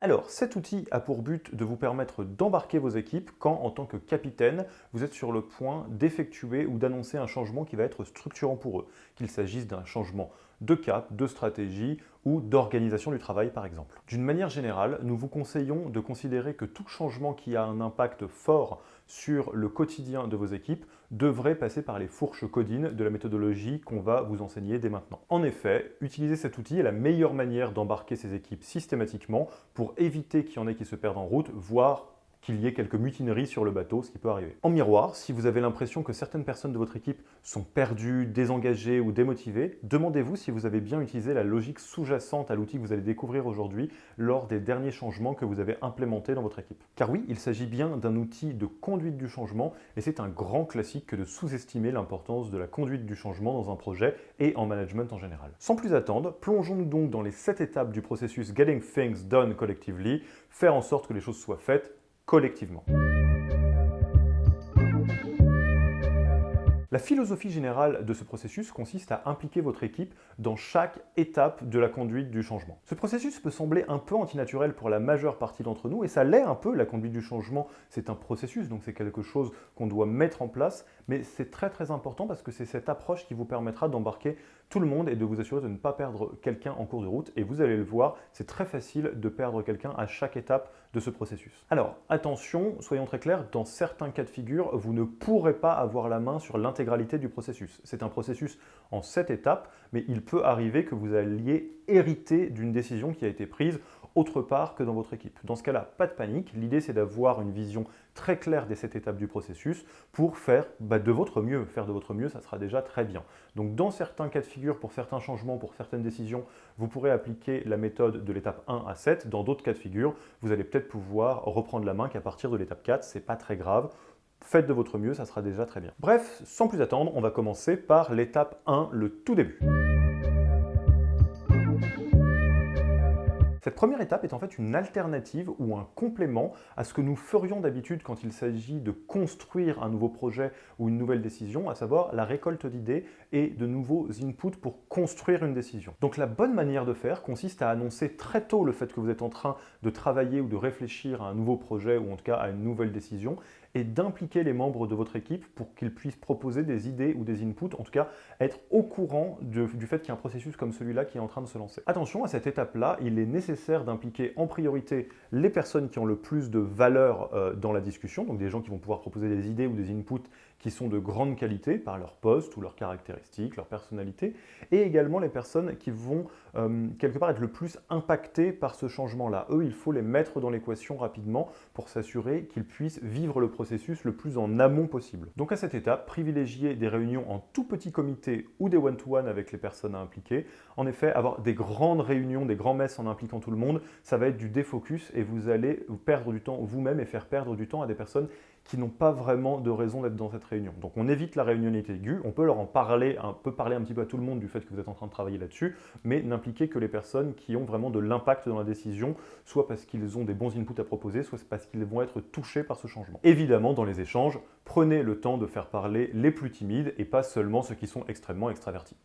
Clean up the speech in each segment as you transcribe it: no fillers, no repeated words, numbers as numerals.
Alors, cet outil a pour but de vous permettre d'embarquer vos équipes quand, en tant que capitaine, vous êtes sur le point d'effectuer ou d'annoncer un changement qui va être structurant pour eux, qu'il s'agisse d'un changement de cap, de stratégie ou d'organisation du travail par exemple. D'une manière générale, nous vous conseillons de considérer que tout changement qui a un impact fort sur le quotidien de vos équipes devrait passer par les fourches codines de la méthodologie qu'on va vous enseigner dès maintenant. En effet, utiliser cet outil est la meilleure manière d'embarquer ces équipes systématiquement pour éviter qu'il y en ait qui se perdent en route, voire qu'il y ait quelques mutineries sur le bateau, ce qui peut arriver. En miroir, si vous avez l'impression que certaines personnes de votre équipe sont perdues, désengagées ou démotivées, demandez-vous si vous avez bien utilisé la logique sous-jacente à l'outil que vous allez découvrir aujourd'hui lors des derniers changements que vous avez implémentés dans votre équipe. Car oui, il s'agit bien d'un outil de conduite du changement et c'est un grand classique que de sous-estimer l'importance de la conduite du changement dans un projet et en management en général. Sans plus attendre, plongeons-nous donc dans les 7 étapes du processus Getting Things Done Collectively, faire en sorte que les choses soient faites collectivement. La philosophie générale de ce processus consiste à impliquer votre équipe dans chaque étape de la conduite du changement. Ce processus peut sembler un peu antinaturel pour la majeure partie d'entre nous, et ça l'est un peu, la conduite du changement, c'est un processus, donc c'est quelque chose qu'on doit mettre en place, mais c'est très important parce que c'est cette approche qui vous permettra d'embarquer tout le monde et de vous assurer de ne pas perdre quelqu'un en cours de route, et vous allez le voir, c'est très facile de perdre quelqu'un à chaque étape de ce processus. Alors, attention, soyons très clairs, dans certains cas de figure, vous ne pourrez pas avoir la main sur l'intégralité du processus. C'est un processus en 7 étapes, mais il peut arriver que vous alliez hériter d'une décision qui a été prise autre part que dans votre équipe. Dans ce cas-là, pas de panique. L'idée, c'est d'avoir une vision très claire des 7 étapes du processus pour faire de votre mieux. Faire de votre mieux, ça sera déjà très bien. Donc, dans certains cas de figure, pour certains changements, pour certaines décisions, vous pourrez appliquer la méthode de l'étape 1 à 7. Dans d'autres cas de figure, vous allez peut-être pouvoir reprendre la main qu'à partir de l'étape 4. C'est pas très grave. Faites de votre mieux, ça sera déjà très bien. Bref, sans plus attendre, on va commencer par l'étape 1, le tout début. Cette première étape est en fait une alternative ou un complément à ce que nous ferions d'habitude quand il s'agit de construire un nouveau projet ou une nouvelle décision, à savoir la récolte d'idées et de nouveaux inputs pour construire une décision. Donc la bonne manière de faire consiste à annoncer très tôt le fait que vous êtes en train de travailler ou de réfléchir à un nouveau projet ou en tout cas à une nouvelle décision et d'impliquer les membres de votre équipe pour qu'ils puissent proposer des idées ou des inputs, en tout cas être au courant du fait qu'il y a un processus comme celui-là qui est en train de se lancer. Attention, à cette étape-là, il est nécessaire d'impliquer en priorité les personnes qui ont le plus de valeur dans la discussion, donc des gens qui vont pouvoir proposer des idées ou des inputs qui sont de grande qualité par leur poste ou leurs caractéristiques, leur personnalité, et également les personnes qui vont quelque part être le plus impactées par ce changement-là. Eux, il faut les mettre dans l'équation rapidement pour s'assurer qu'ils puissent vivre le processus le plus en amont possible. Donc à cette étape, privilégiez des réunions en tout petit comité ou des one-to-one avec les personnes à impliquer. En effet, avoir des grandes réunions, des grands messes en impliquant tout le monde, ça va être du défocus et vous allez perdre du temps vous-même et faire perdre du temps à des personnes qui n'ont pas vraiment de raison d'être dans cette réunion. Donc on évite la réunionnalité aiguë, on peut leur en parler, un petit peu à tout le monde du fait que vous êtes en train de travailler là-dessus, mais n'impliquez que les personnes qui ont vraiment de l'impact dans la décision, soit parce qu'ils ont des bons inputs à proposer, soit parce qu'ils vont être touchés par ce changement. Évidemment, dans les échanges, prenez le temps de faire parler les plus timides et pas seulement ceux qui sont extrêmement extravertis.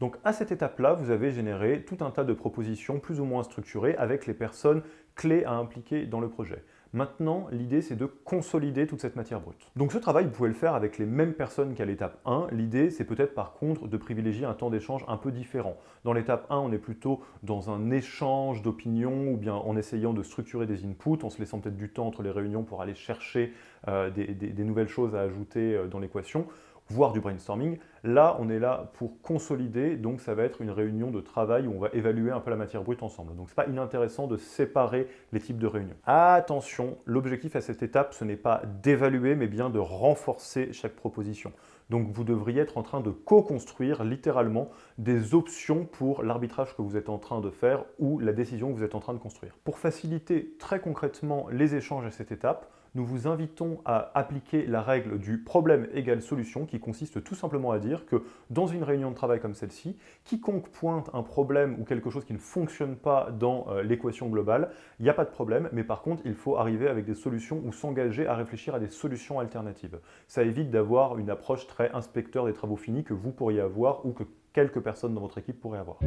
Donc à cette étape-là, vous avez généré tout un tas de propositions plus ou moins structurées avec les personnes clés à impliquer dans le projet. Maintenant, l'idée, c'est de consolider toute cette matière brute. Donc ce travail, vous pouvez le faire avec les mêmes personnes qu'à l'étape 1. L'idée, c'est peut-être par contre de privilégier un temps d'échange un peu différent. Dans l'étape 1, on est plutôt dans un échange d'opinions ou bien en essayant de structurer des inputs, en se laissant peut-être du temps entre les réunions pour aller chercher des nouvelles choses à ajouter dans l'équation, voire du brainstorming. Là, on est là pour consolider, donc ça va être une réunion de travail où on va évaluer un peu la matière brute ensemble. Donc c'est pas inintéressant de séparer les types de réunions. Attention, l'objectif à cette étape, ce n'est pas d'évaluer, mais bien de renforcer chaque proposition. Donc vous devriez être en train de co-construire littéralement des options pour l'arbitrage que vous êtes en train de faire ou la décision que vous êtes en train de construire. Pour faciliter très concrètement les échanges à cette étape, nous vous invitons à appliquer la règle du problème égale solution qui consiste tout simplement à dire que dans une réunion de travail comme celle-ci, quiconque pointe un problème ou quelque chose qui ne fonctionne pas dans l'équation globale, il n'y a pas de problème, mais par contre, il faut arriver avec des solutions ou s'engager à réfléchir à des solutions alternatives. Ça évite d'avoir une approche très inspecteur des travaux finis que vous pourriez avoir ou que quelques personnes dans votre équipe pourraient avoir.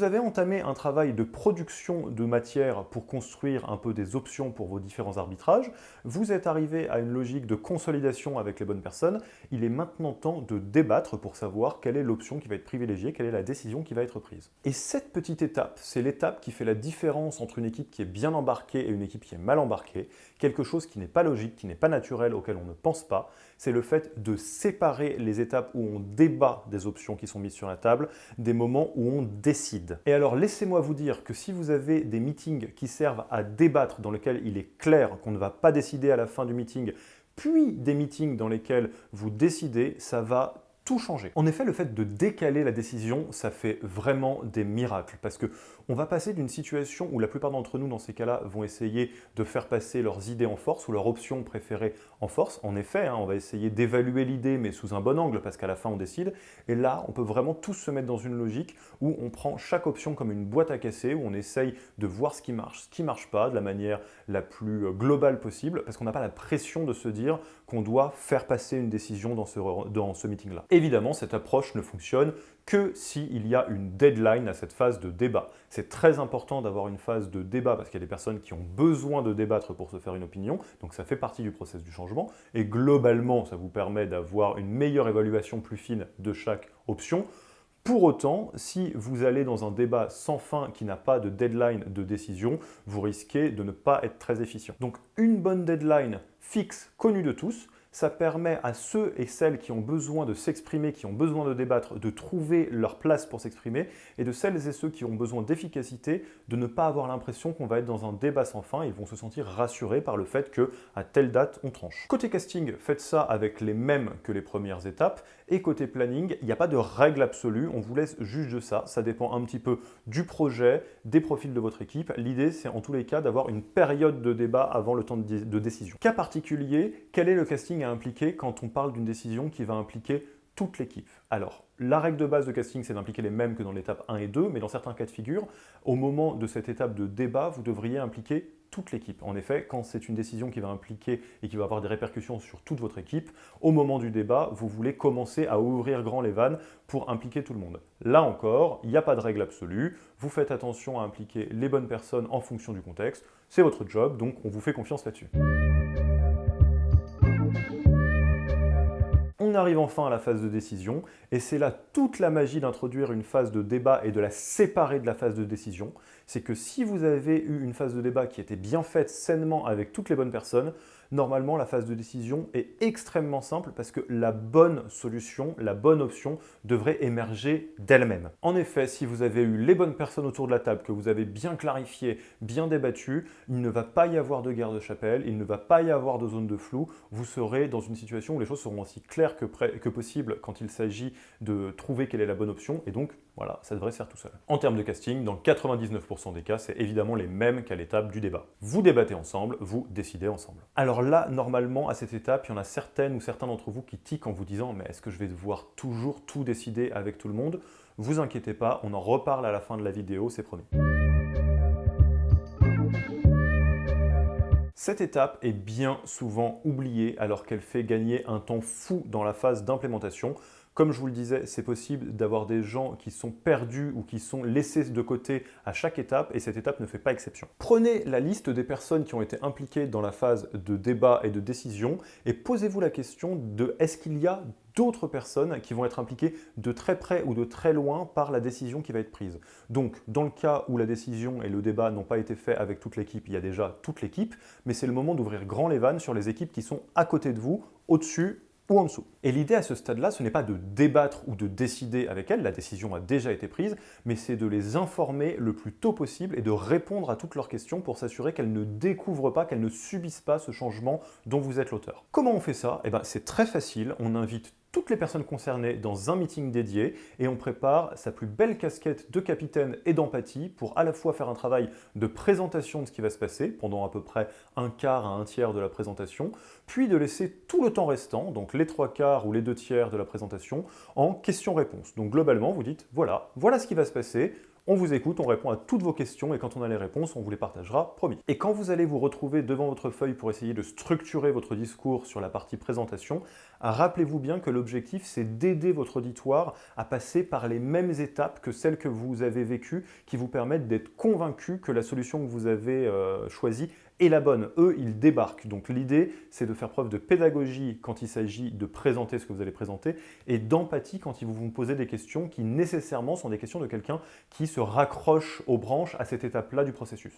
Vous avez entamé un travail de production de matière pour construire un peu des options pour vos différents arbitrages. Vous êtes arrivé à une logique de consolidation avec les bonnes personnes. Il est maintenant temps de débattre pour savoir quelle est l'option qui va être privilégiée, quelle est la décision qui va être prise. Et cette petite étape, c'est l'étape qui fait la différence entre une équipe qui est bien embarquée et une équipe qui est mal embarquée. Quelque chose qui n'est pas logique, qui n'est pas naturel, auquel on ne pense pas. C'est le fait de séparer les étapes où on débat des options qui sont mises sur la table, des moments où on décide. Et alors laissez-moi vous dire que si vous avez des meetings qui servent à débattre, dans lesquels il est clair qu'on ne va pas décider à la fin du meeting, puis des meetings dans lesquels vous décidez, ça va tout changer. En effet, le fait de décaler la décision, ça fait vraiment des miracles parce que on va passer d'une situation où la plupart d'entre nous, dans ces cas-là, vont essayer de faire passer leurs idées en force ou leur option préférée en force. En effet, on va essayer d'évaluer l'idée, mais sous un bon angle parce qu'à la fin, on décide. Et là, on peut vraiment tous se mettre dans une logique où on prend chaque option comme une boîte à casser, où on essaye de voir ce qui marche pas, de la manière la plus globale possible, parce qu'on n'a pas la pression de se dire qu'on doit faire passer une décision dans ce meeting-là. Évidemment, cette approche ne fonctionne que s'il y a une deadline à cette phase de débat. C'est très important d'avoir une phase de débat parce qu'il y a des personnes qui ont besoin de débattre pour se faire une opinion, donc ça fait partie du processus du changement, et globalement, ça vous permet d'avoir une meilleure évaluation plus fine de chaque option. Pour autant, si vous allez dans un débat sans fin qui n'a pas de deadline de décision, vous risquez de ne pas être très efficient. Donc une bonne deadline fixe, connue de tous, ça permet à ceux et celles qui ont besoin de s'exprimer, qui ont besoin de débattre, de trouver leur place pour s'exprimer, et de celles et ceux qui ont besoin d'efficacité, de ne pas avoir l'impression qu'on va être dans un débat sans fin, ils vont se sentir rassurés par le fait qu'à telle date, on tranche. Côté casting, faites ça avec les mêmes que les premières étapes, et côté planning, il n'y a pas de règle absolue, on vous laisse juge de ça, ça dépend un petit peu du projet, des profils de votre équipe. L'idée, c'est en tous les cas d'avoir une période de débat avant le temps de décision. Cas particulier, quel est le casting à impliquer quand on parle d'une décision qui va impliquer toute l'équipe? Alors, la règle de base de casting, c'est d'impliquer les mêmes que dans l'étape 1 et 2, mais dans certains cas de figure, au moment de cette étape de débat, vous devriez impliquer toute l'équipe. En effet, quand c'est une décision qui va impliquer et qui va avoir des répercussions sur toute votre équipe, au moment du débat, vous voulez commencer à ouvrir grand les vannes pour impliquer tout le monde. Là encore, il n'y a pas de règle absolue, vous faites attention à impliquer les bonnes personnes en fonction du contexte, c'est votre job, donc on vous fait confiance là-dessus. On arrive enfin à la phase de décision, et c'est là toute la magie d'introduire une phase de débat et de la séparer de la phase de décision. C'est que si vous avez eu une phase de débat qui était bien faite sainement avec toutes les bonnes personnes, normalement la phase de décision est extrêmement simple parce que la bonne solution, la bonne option devrait émerger d'elle-même. En effet, si vous avez eu les bonnes personnes autour de la table, que vous avez bien clarifié, bien débattu, il ne va pas y avoir de guerre de chapelle, il ne va pas y avoir de zone de flou, vous serez dans une situation où les choses seront aussi claires que possible quand il s'agit de trouver quelle est la bonne option, et donc voilà, ça devrait se faire tout seul. En termes de casting, dans 99% des cas, c'est évidemment les mêmes qu'à l'étape du débat. Vous débattez ensemble, vous décidez ensemble. Alors là, normalement, à cette étape, il y en a certaines ou certains d'entre vous qui tiquent en vous disant « mais est-ce que je vais devoir toujours tout décider avec tout le monde ?» Vous inquiétez pas, on en reparle à la fin de la vidéo, c'est promis. Cette étape est bien souvent oubliée alors qu'elle fait gagner un temps fou dans la phase d'implémentation. Comme je vous le disais, c'est possible d'avoir des gens qui sont perdus ou qui sont laissés de côté à chaque étape, et cette étape ne fait pas exception. Prenez la liste des personnes qui ont été impliquées dans la phase de débat et de décision et posez-vous la question de est-ce qu'il y a d'autres personnes qui vont être impliquées de très près ou de très loin par la décision qui va être prise. Donc, dans le cas où la décision et le débat n'ont pas été faits avec toute l'équipe, il y a déjà toute l'équipe, mais c'est le moment d'ouvrir grand les vannes sur les équipes qui sont à côté de vous, au-dessus ou en dessous. Et l'idée à ce stade-là, ce n'est pas de débattre ou de décider avec elles, la décision a déjà été prise, mais c'est de les informer le plus tôt possible et de répondre à toutes leurs questions pour s'assurer qu'elles ne découvrent pas, qu'elles ne subissent pas ce changement dont vous êtes l'auteur. Comment on fait ça? C'est très facile, on invite toutes les personnes concernées dans un meeting dédié et on prépare sa plus belle casquette de capitaine et d'empathie pour à la fois faire un travail de présentation de ce qui va se passer pendant à peu près un quart à un tiers de la présentation, puis de laisser tout le temps restant, donc les 3/4 ou les 2/3 de la présentation, en questions-réponses. Donc globalement, vous dites voilà ce qui va se passer, On vous écoute, on répond à toutes vos questions et quand on a les réponses, on vous les partagera, promis. Et quand vous allez vous retrouver devant votre feuille pour essayer de structurer votre discours sur la partie présentation, rappelez-vous bien que l'objectif, c'est d'aider votre auditoire à passer par les mêmes étapes que celles que vous avez vécues, qui vous permettent d'être convaincu que la solution que vous avez choisie est la bonne. Eux, ils débarquent. Donc l'idée, c'est de faire preuve de pédagogie quand il s'agit de présenter ce que vous allez présenter et d'empathie quand ils vous posent des questions qui nécessairement sont des questions de quelqu'un qui se raccroche aux branches à cette étape-là du processus.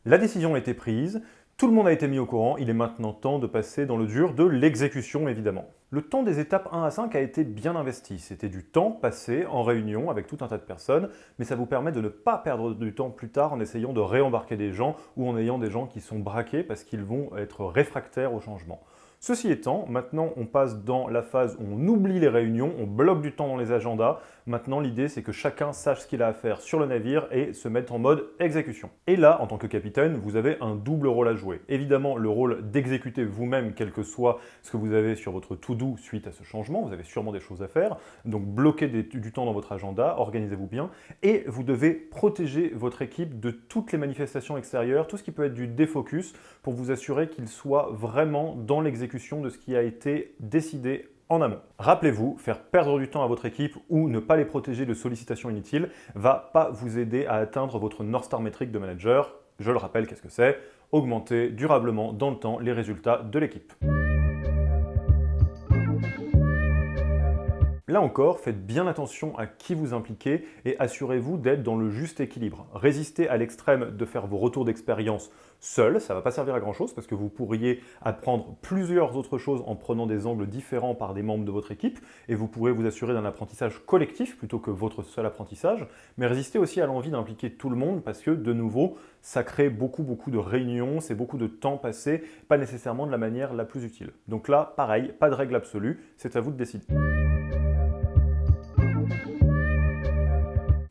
La décision a été prise, tout le monde a été mis au courant, il est maintenant temps de passer dans le dur de l'exécution évidemment. Le temps des étapes 1 à 5 a été bien investi, c'était du temps passé en réunion avec tout un tas de personnes, mais ça vous permet de ne pas perdre du temps plus tard en essayant de réembarquer des gens ou en ayant des gens qui sont braqués parce qu'ils vont être réfractaires au changement. Ceci étant, maintenant on passe dans la phase où on oublie les réunions, on bloque du temps dans les agendas. Maintenant l'idée c'est que chacun sache ce qu'il a à faire sur le navire et se mette en mode exécution. Et là, en tant que capitaine, vous avez un double rôle à jouer. Évidemment le rôle d'exécuter vous-même quel que soit ce que vous avez sur votre to-do suite à ce changement, vous avez sûrement des choses à faire, donc bloquez du temps dans votre agenda, organisez-vous bien, et vous devez protéger votre équipe de toutes les manifestations extérieures, tout ce qui peut être du défocus, pour vous assurer qu'ils soient vraiment dans l'exécution de ce qui a été décidé en amont. Rappelez-vous, faire perdre du temps à votre équipe ou ne pas les protéger de sollicitations inutiles va pas vous aider à atteindre votre North Star métrique de manager. Je le rappelle, qu'est-ce que c'est? Augmenter durablement dans le temps les résultats de l'équipe. Là encore, faites bien attention à qui vous impliquez et assurez-vous d'être dans le juste équilibre. Résistez à l'extrême de faire vos retours d'expérience seul, ça ne va pas servir à grand chose parce que vous pourriez apprendre plusieurs autres choses en prenant des angles différents par des membres de votre équipe et vous pourrez vous assurer d'un apprentissage collectif plutôt que votre seul apprentissage, mais résistez aussi à l'envie d'impliquer tout le monde parce que de nouveau, ça crée beaucoup de réunions, c'est beaucoup de temps passé, pas nécessairement de la manière la plus utile. Donc là, pareil, pas de règle absolue, c'est à vous de décider.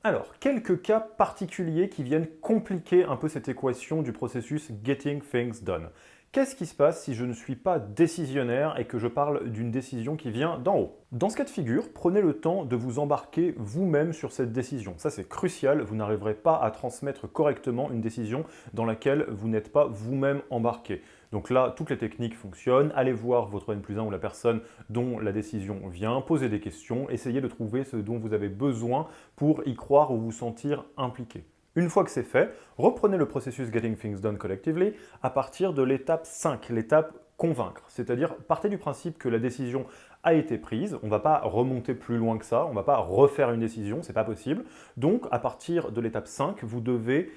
Alors, quelques cas particuliers qui viennent compliquer un peu cette équation du processus Getting Things Done. Qu'est-ce qui se passe si je ne suis pas décisionnaire et que je parle d'une décision qui vient d'en haut? Dans ce cas de figure, prenez le temps de vous embarquer vous-même sur cette décision. Ça, c'est crucial, vous n'arriverez pas à transmettre correctement une décision dans laquelle vous n'êtes pas vous-même embarqué. Donc là, toutes les techniques fonctionnent. Allez voir votre N+1 ou la personne dont la décision vient, posez des questions, essayez de trouver ce dont vous avez besoin pour y croire ou vous sentir impliqué. Une fois que c'est fait, reprenez le processus Getting Things Done Collectively à partir de l'étape 5, l'étape convaincre. C'est-à-dire, partez du principe que la décision a été prise, on ne va pas remonter plus loin que ça, on ne va pas refaire une décision, c'est pas possible. Donc, à partir de l'étape 5, vous devez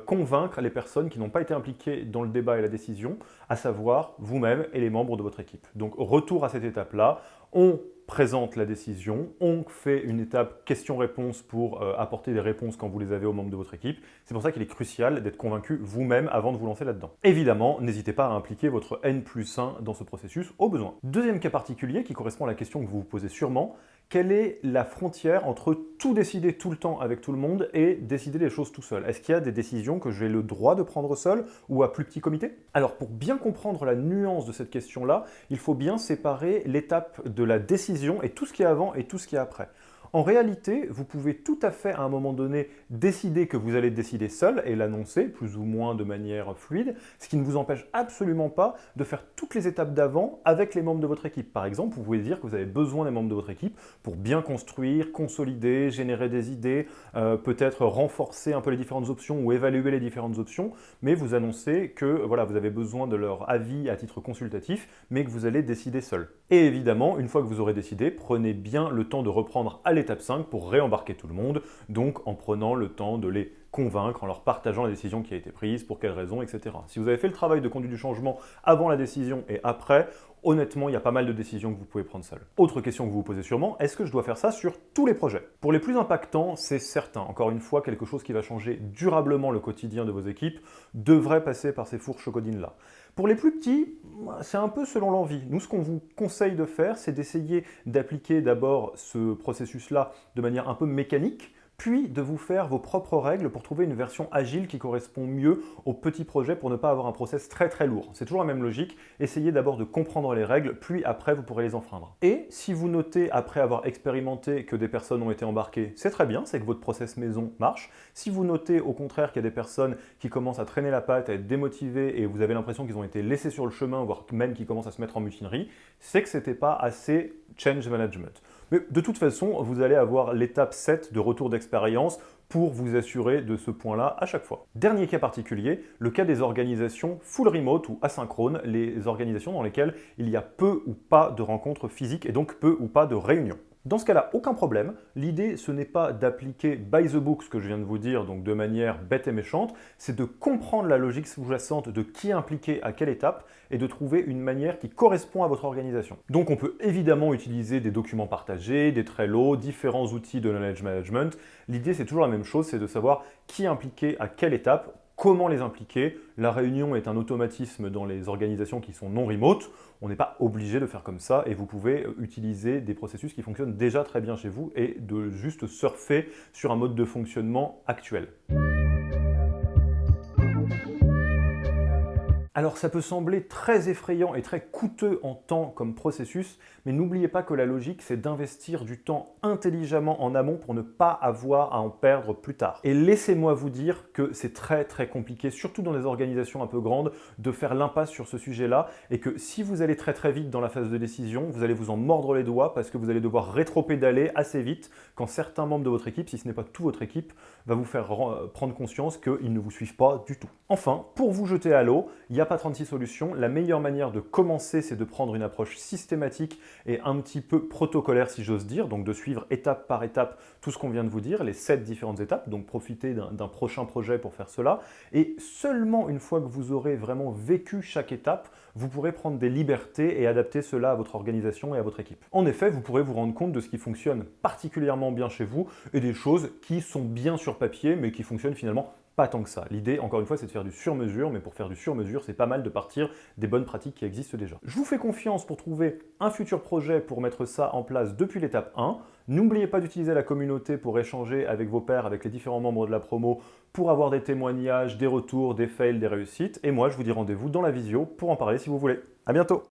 convaincre les personnes qui n'ont pas été impliquées dans le débat et la décision, à savoir vous-même et les membres de votre équipe. Donc, retour à cette étape-là, on présente la décision, on fait une étape question-réponse pour apporter des réponses quand vous les avez aux membres de votre équipe. C'est pour ça qu'il est crucial d'être convaincu vous-même avant de vous lancer là-dedans. Évidemment, n'hésitez pas à impliquer votre N+1 dans ce processus au besoin. Deuxième cas particulier qui correspond à la question que vous vous posez sûrement, quelle est la frontière entre tout décider tout le temps avec tout le monde et décider les choses tout seul? Est-ce qu'il y a des décisions que j'ai le droit de prendre seul ou à plus petit comité? Alors pour bien comprendre la nuance de cette question-là, il faut bien séparer l'étape de la décision et tout ce qui est avant et tout ce qui est après. En réalité, vous pouvez tout à fait à un moment donné décider que vous allez décider seul et l'annoncer plus ou moins de manière fluide, ce qui ne vous empêche absolument pas de faire toutes les étapes d'avant avec les membres de votre équipe. Par exemple, vous pouvez dire que vous avez besoin des membres de votre équipe pour bien construire, consolider, générer des idées, peut-être renforcer un peu les différentes options ou évaluer les différentes options, mais vous annoncez que voilà, vous avez besoin de leur avis à titre consultatif, mais que vous allez décider seul. Et évidemment, une fois que vous aurez décidé, prenez bien le temps de reprendre à l'étape 5 pour réembarquer tout le monde, donc en prenant le temps de les convaincre, en leur partageant la décision qui a été prise, pour quelles raisons, etc. Si vous avez fait le travail de conduite du changement avant la décision et après, honnêtement, il y a pas mal de décisions que vous pouvez prendre seul. Autre question que vous vous posez sûrement, est-ce que je dois faire ça sur tous les projets? Pour les plus impactants, c'est certain. Encore une fois, quelque chose qui va changer durablement le quotidien de vos équipes devrait passer par ces fourches codines-là. Pour les plus petits, c'est un peu selon l'envie. Nous, ce qu'on vous conseille de faire, c'est d'essayer d'appliquer d'abord ce processus-là de manière un peu mécanique, puis de vous faire vos propres règles pour trouver une version agile qui correspond mieux aux petits projets pour ne pas avoir un process très très lourd. C'est toujours la même logique, essayez d'abord de comprendre les règles, puis après vous pourrez les enfreindre. Et si vous notez après avoir expérimenté que des personnes ont été embarquées, c'est très bien, c'est que votre process maison marche. Si vous notez au contraire qu'il y a des personnes qui commencent à traîner la patte, à être démotivées et vous avez l'impression qu'ils ont été laissés sur le chemin, voire même qu'ils commencent à se mettre en mutinerie, c'est que c'était pas assez change management. Mais de toute façon, vous allez avoir l'étape 7 de retour d'expérience pour vous assurer de ce point-là à chaque fois. Dernier cas particulier, le cas des organisations full remote ou asynchrones, les organisations dans lesquelles il y a peu ou pas de rencontres physiques et donc peu ou pas de réunions. Dans ce cas-là, aucun problème. L'idée, ce n'est pas d'appliquer by the book ce que je viens de vous dire, donc de manière bête et méchante, c'est de comprendre la logique sous-jacente de qui est impliqué à quelle étape et de trouver une manière qui correspond à votre organisation. Donc on peut évidemment utiliser des documents partagés, des Trello, différents outils de knowledge management. L'idée, c'est toujours la même chose, c'est de savoir qui est impliqué à quelle étape, comment les impliquer. La réunion est un automatisme dans les organisations qui sont non remote. On n'est pas obligé de faire comme ça et vous pouvez utiliser des processus qui fonctionnent déjà très bien chez vous et de juste surfer sur un mode de fonctionnement actuel. Alors ça peut sembler très effrayant et très coûteux en temps comme processus, mais n'oubliez pas que la logique, c'est d'investir du temps intelligemment en amont pour ne pas avoir à en perdre plus tard. Et laissez-moi vous dire que c'est très très compliqué, surtout dans les organisations un peu grandes, de faire l'impasse sur ce sujet-là, et que si vous allez très très vite dans la phase de décision, vous allez vous en mordre les doigts parce que vous allez devoir rétro-pédaler assez vite quand certains membres de votre équipe, si ce n'est pas toute votre équipe, va vous faire prendre conscience qu'ils ne vous suivent pas du tout. Enfin, pour vous jeter à l'eau, il n'y a pas 36 solutions. La meilleure manière de commencer, c'est de prendre une approche systématique et un petit peu protocolaire, si j'ose dire, donc de suivre étape par étape tout ce qu'on vient de vous dire, les 7 différentes étapes, donc profitez d'un prochain projet pour faire cela. Et seulement une fois que vous aurez vraiment vécu chaque étape, vous pourrez prendre des libertés et adapter cela à votre organisation et à votre équipe. En effet, vous pourrez vous rendre compte de ce qui fonctionne particulièrement bien chez vous et des choses qui sont bien sur papier, mais qui fonctionnent finalement pas tant que ça. L'idée, encore une fois, c'est de faire du sur-mesure, mais pour faire du sur-mesure, c'est pas mal de partir des bonnes pratiques qui existent déjà. Je vous fais confiance pour trouver un futur projet pour mettre ça en place depuis l'étape 1. N'oubliez pas d'utiliser la communauté pour échanger avec vos pairs, avec les différents membres de la promo, pour avoir des témoignages, des retours, des fails, des réussites. Et moi, je vous dis rendez-vous dans la visio pour en parler si vous voulez. À bientôt!